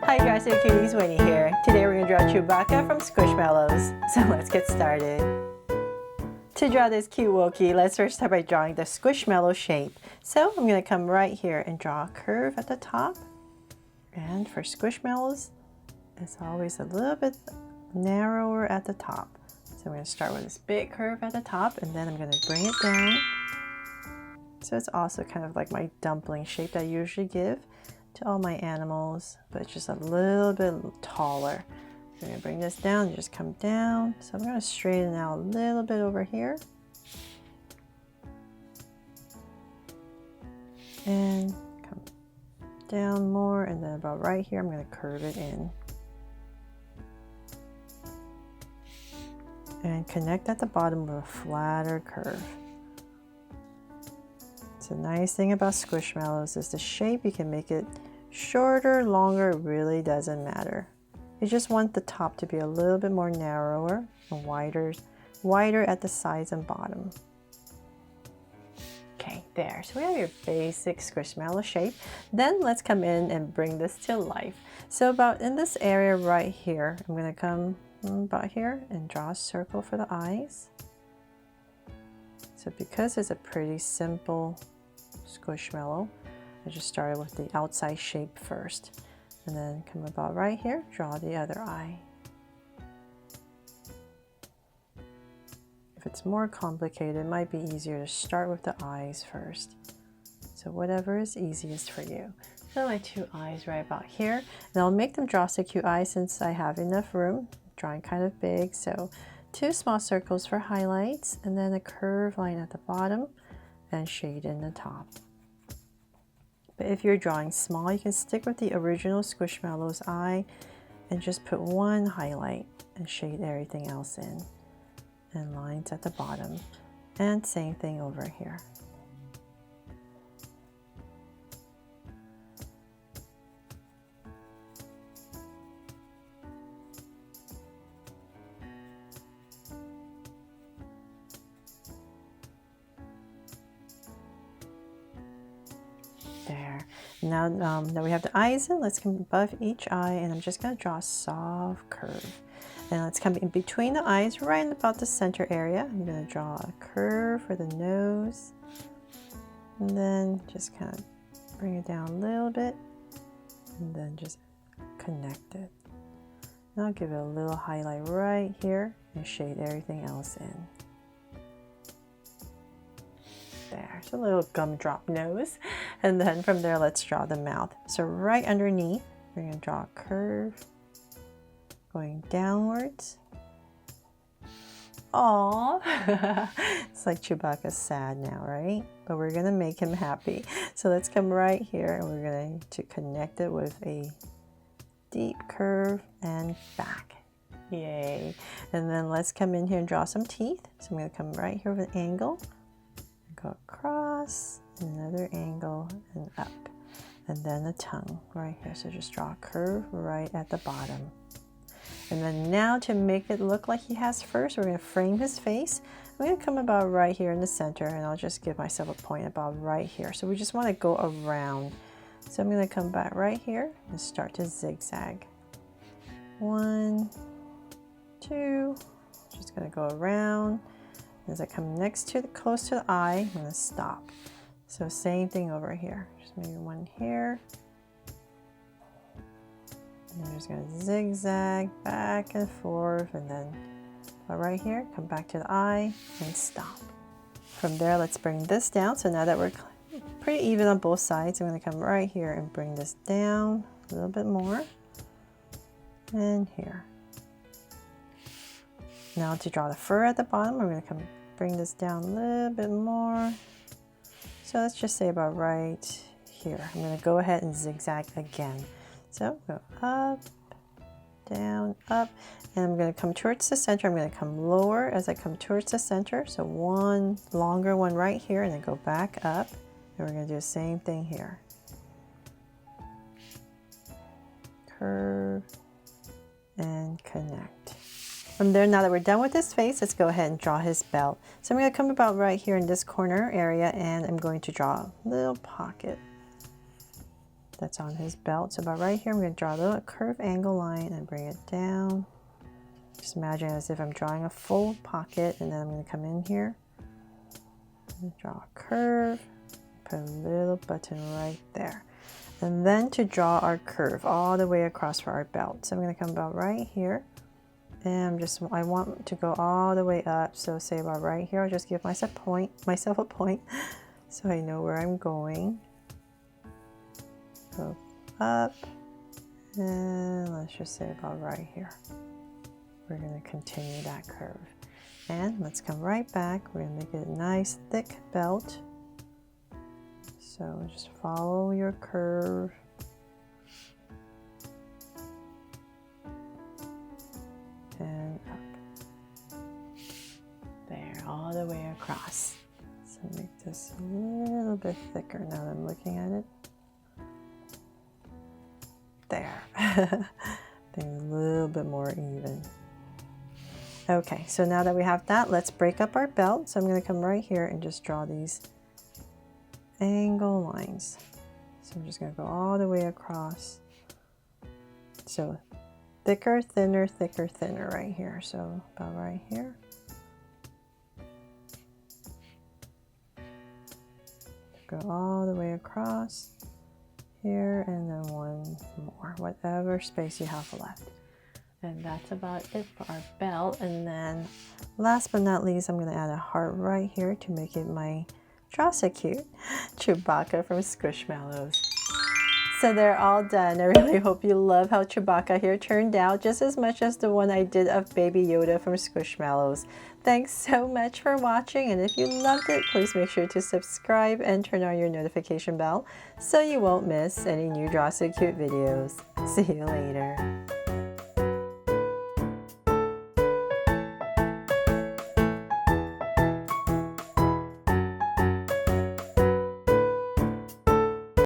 Hi guys and cuties, Winnie here. Today we're going to draw Chewbacca from Squishmallows. So let's get started. To draw this cute Wookiee, let's first start by drawing the Squishmallow shape. So I'm going to come right here and draw a curve at the top. And for Squishmallows, it's always a little bit narrower at the top. So I'm going to start with this big curve at the top and then I'm going to bring it down. So it's also kind of like my dumpling shape that I usually give to all my animals, but it's just a little bit taller. I'm going to bring this down and just come down. So I'm going to straighten out a little bit over here. And come down more, and then about right here, I'm going to curve it in. And connect at the bottom with a flatter curve. So the nice thing about Squishmallows is the shape, you can make it shorter, longer, it really doesn't matter. You just want the top to be a little bit more narrower and wider at the sides and bottom. Okay, there. So we have your basic Squishmallow shape. Then let's come in and bring this to life. So about in this area right here, I'm going to come about here and draw a circle for the eyes. So because it's a pretty simple Squishmallow, I just started with the outside shape first, and then come about right here, draw the other eye. If it's more complicated, it might be easier to start with the eyes first. So whatever is easiest for you. So my two eyes right about here, and I'll make them draw so cute eyes since I have enough room. Drawing kind of big, so two small circles for highlights, and then a curved line at the bottom and shade in the top. But if you're drawing small, you can stick with the original Squishmallow's eye and just put one highlight and shade everything else in. And lines at the bottom. And same thing over here. There. Now that we have the eyes in, let's come above each eye, and I'm just going to draw a soft curve. And let's come in between the eyes, right about the center area. I'm going to draw a curve for the nose, and then just kind of bring it down a little bit, and then just connect it. And I'll give it a little highlight right here and shade everything else in. There, it's a little gumdrop nose. And then from there, let's draw the mouth. So right underneath, we're going to draw a curve going downwards. Aww, it's like Chewbacca's sad now, right? But we're going to make him happy. So let's come right here and we're going to connect it with a deep curve and back. Yay. And then let's come in here and draw some teeth. So I'm going to come right here with an angle. Go across, another angle, and up, and then the tongue right here. So just draw a curve right at the bottom. And then now to make it look like he has fur, we're going to frame his face. I'm going to come about right here in the center, and I'll just give myself a point about right here. So we just want to go around. So I'm going to come back right here and start to zigzag. 1, 2, just going to go around. As I come close to the eye, I'm going to stop. So same thing over here. Just maybe one here. And I'm just going to zigzag back and forth, and then right here, come back to the eye and stop. From there, let's bring this down. So now that we're pretty even on both sides, I'm going to come right here and bring this down a little bit more. And here. Now to draw the fur at the bottom, we're going to bring this down a little bit more. So let's just say about right here. I'm going to go ahead and zigzag again. So go up, down, up, and I'm going to come towards the center. I'm going to come lower as I come towards the center. So one longer one right here, and then go back up. And we're going to do the same thing here. Curve and connect. From there, now that we're done with his face, let's go ahead and draw his belt. So I'm going to come about right here in this corner area, and I'm going to draw a little pocket that's on his belt. So about right here, I'm going to draw a little curved angle line and bring it down. Just imagine as if I'm drawing a full pocket, and then I'm going to come in here and draw a curve, put a little button right there. And then to draw our curve all the way across for our belt. So I'm going to come about right here, and I want to go all the way up. So say about right here, I'll just give myself a point so I know where I'm going. Go up, and let's just say about right here. We're going to continue that curve. And let's come right back. We're going to make it a nice thick belt. So just follow your curve. And up. There, all the way across. So make this a little bit thicker now that I'm looking at it. There. Things a little bit more even. Okay, so now that we have that, let's break up our belt. So I'm going to come right here and just draw these angle lines. So I'm just going to go all the way across. So thicker, thinner, thicker, thinner right here. So about right here. Go all the way across here, and then one more, whatever space you have left. And that's about it for our belt. And then last but not least, I'm going to add a heart right here to make it my Draw So Cute Chewbacca from Squishmallows. So they're all done. I really hope you love how Chewbacca here turned out just as much as the one I did of Baby Yoda from Squishmallows. Thanks so much for watching, and if you loved it, please make sure to subscribe and turn on your notification bell so you won't miss any new Draw So Cute videos. See you later.